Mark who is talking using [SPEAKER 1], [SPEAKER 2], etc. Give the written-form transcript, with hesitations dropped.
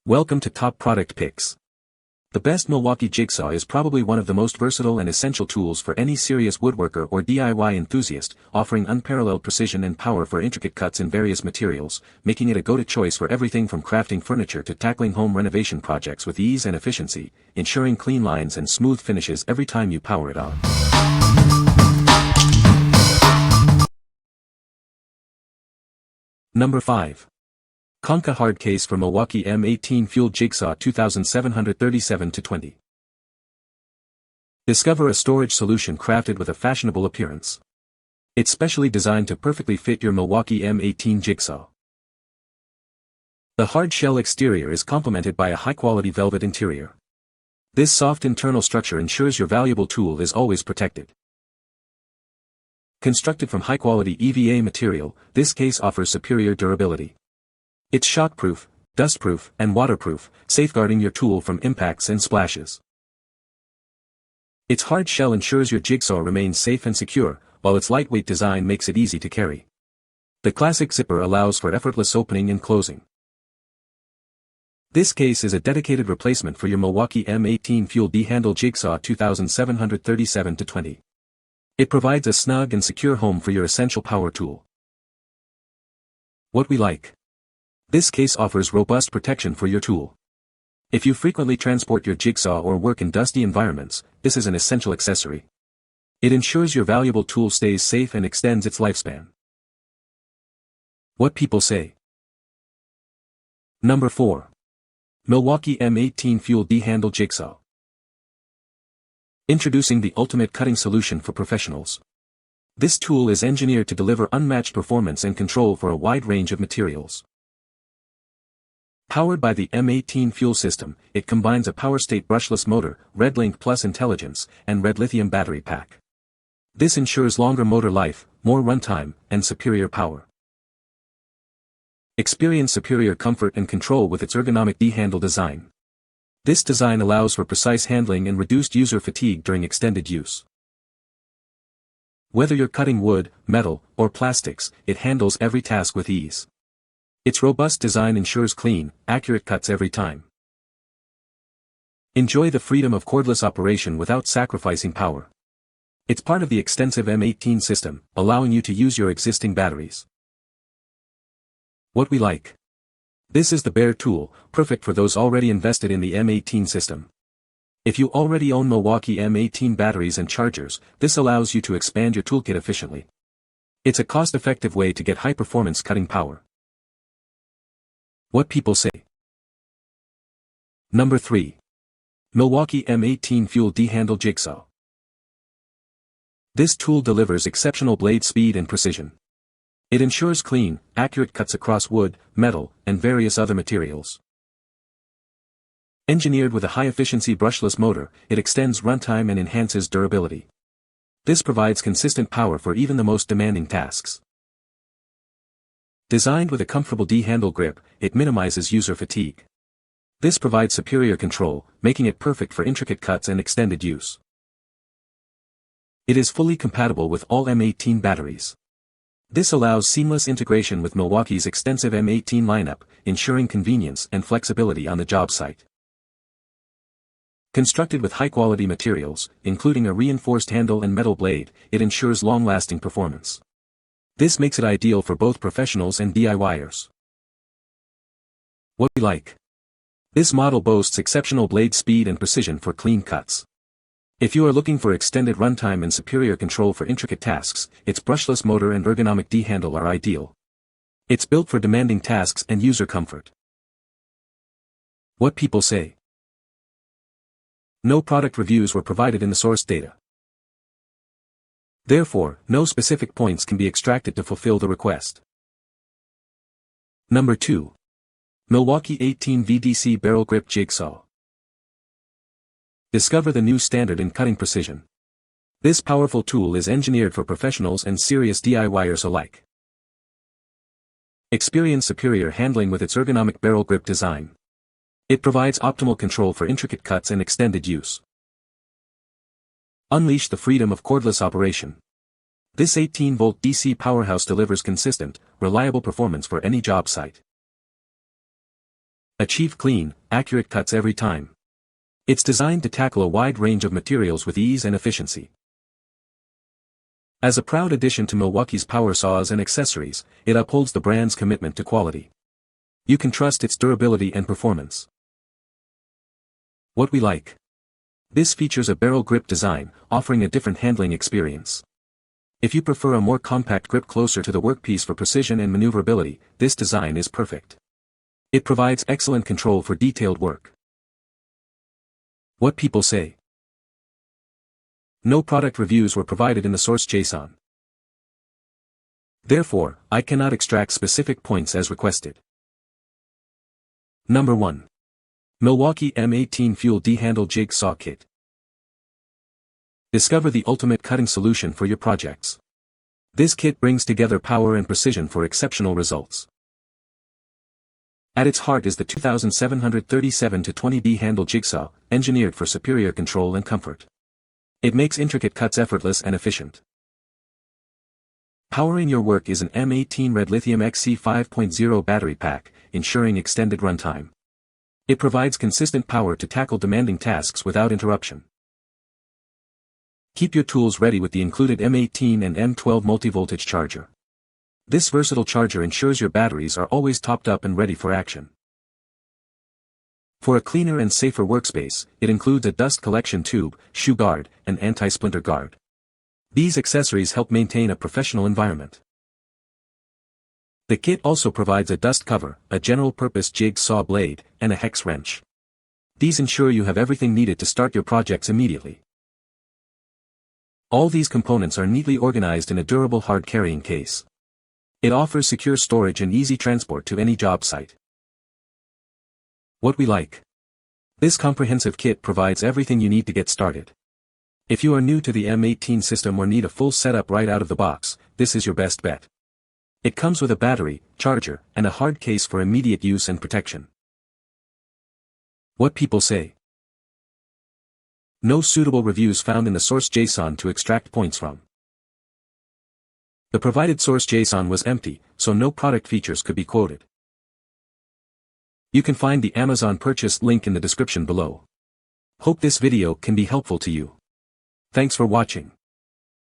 [SPEAKER 1] Welcome to Top Product Picks. The best Milwaukee Jigsaw is probably one of the most versatile and essential tools for any serious woodworker or DIY enthusiast, offering unparalleled precision and power for intricate cuts in various materials, making it a go-to choice for everything from crafting furniture to tackling home renovation projects with ease and efficiency, ensuring clean lines and smooth finishes every time you power it on. Number 5. KHANKA Hard Case for Milwaukee M18 Fuel Jigsaw 2737-20. Discover a storage solution crafted with a fashionable appearance. It's specially designed to perfectly fit your Milwaukee M18 Jigsaw. The hard shell exterior is complemented by a high-quality velvet interior. This soft internal structure ensures your valuable tool is always protected. Constructed from high-quality EVA material, this case offers superior durability. It's shockproof, dustproof, and waterproof, safeguarding your tool from impacts and splashes. Its hard shell ensures your jigsaw remains safe and secure, while its lightweight design makes it easy to carry. The classic zipper allows for effortless opening and closing. This case is a dedicated replacement for your Milwaukee M18 Fuel D-Handle Jigsaw 2737-20. It provides a snug and secure home for your essential power tool. What we like. This case offers robust protection for your tool. If you frequently transport your jigsaw or work in dusty environments, this is an essential accessory. It ensures your valuable tool stays safe and extends its lifespan. What people say. Number 4. Milwaukee M18 Fuel D-Handle Jigsaw. Introducing the ultimate cutting solution for professionals. This tool is engineered to deliver unmatched performance and control for a wide range of materials. Powered by the M18 fuel system, it combines a power-state brushless motor, RedLink Plus intelligence, and red lithium battery pack. This ensures longer motor life, more runtime, and superior power. Experience superior comfort and control with its ergonomic D-handle design. This design allows for precise handling and reduced user fatigue during extended use. Whether you're cutting wood, metal, or plastics, it handles every task with ease. Its robust design ensures clean, accurate cuts every time. Enjoy the freedom of cordless operation without sacrificing power. It's part of the extensive M18 system, allowing you to use your existing batteries. What we like. This is the bare tool, perfect for those already invested in the M18 system. If you already own Milwaukee M18 batteries and chargers, this allows you to expand your toolkit efficiently. It's a cost-effective way to get high-performance cutting power. What people say. Number 3. Milwaukee M18 Fuel D-Handle Jigsaw. This tool delivers exceptional blade speed and precision. It ensures clean, accurate cuts across wood, metal, and various other materials. Engineered with a high-efficiency brushless motor, it extends runtime and enhances durability. This provides consistent power for even the most demanding tasks. Designed with a comfortable D-handle grip, it minimizes user fatigue. This provides superior control, making it perfect for intricate cuts and extended use. It is fully compatible with all M18 batteries. This allows seamless integration with Milwaukee's extensive M18 lineup, ensuring convenience and flexibility on the job site. Constructed with high-quality materials, including a reinforced handle and metal blade, it ensures long-lasting performance. This makes it ideal for both professionals and DIYers. What we like. This model boasts exceptional blade speed and precision for clean cuts. If you are looking for extended runtime and superior control for intricate tasks, its brushless motor and ergonomic D-handle are ideal. It's built for demanding tasks and user comfort. What people say. No product reviews were provided in the source data. Therefore, no specific points can be extracted to fulfill the request. Number 2. Milwaukee 18 VDC Barrel Grip Jigsaw. Discover the new standard in cutting precision. This powerful tool is engineered for professionals and serious DIYers alike. Experience superior handling with its ergonomic barrel grip design. It provides optimal control for intricate cuts and extended use. Unleash the freedom of cordless operation. This 18-volt DC powerhouse delivers consistent, reliable performance for any job site. Achieve clean, accurate cuts every time. It's designed to tackle a wide range of materials with ease and efficiency. As a proud addition to Milwaukee's power saws and accessories, it upholds the brand's commitment to quality. You can trust its durability and performance. What we like. This features a barrel grip design, offering a different handling experience. If you prefer a more compact grip closer to the workpiece for precision and maneuverability, this design is perfect. It provides excellent control for detailed work. What people say. No product reviews were provided in the source JSON. Therefore, I cannot extract specific points as requested. Number 1. Milwaukee M18 Fuel D-Handle Jigsaw Kit. Discover the ultimate cutting solution for your projects. This kit brings together power and precision for exceptional results. At its heart is the 2737-20 D-Handle Jigsaw, engineered for superior control and comfort. It makes intricate cuts effortless and efficient. Powering your work is an M18 Red Lithium XC 5.0 battery pack, ensuring extended runtime. It provides consistent power to tackle demanding tasks without interruption. Keep your tools ready with the included M18 and M12 multi-voltage charger. This versatile charger ensures your batteries are always topped up and ready for action. For a cleaner and safer workspace, it includes a dust collection tube, shoe guard, and anti-splinter guard. These accessories help maintain a professional environment. The kit also provides a dust cover, a general-purpose jigsaw blade, and a hex wrench. These ensure you have everything needed to start your projects immediately. All these components are neatly organized in a durable hard-carrying case. It offers secure storage and easy transport to any job site. What we like. This comprehensive kit provides everything you need to get started. If you are new to the M18 system or need a full setup right out of the box, this is your best bet. It comes with a battery, charger, and a hard case for immediate use and protection. What people say. No suitable reviews found in the source JSON to extract points from. The provided source JSON was empty, so no product features could be quoted. You can find the Amazon purchase link in the description below. Hope this video can be helpful to you. Thanks for watching.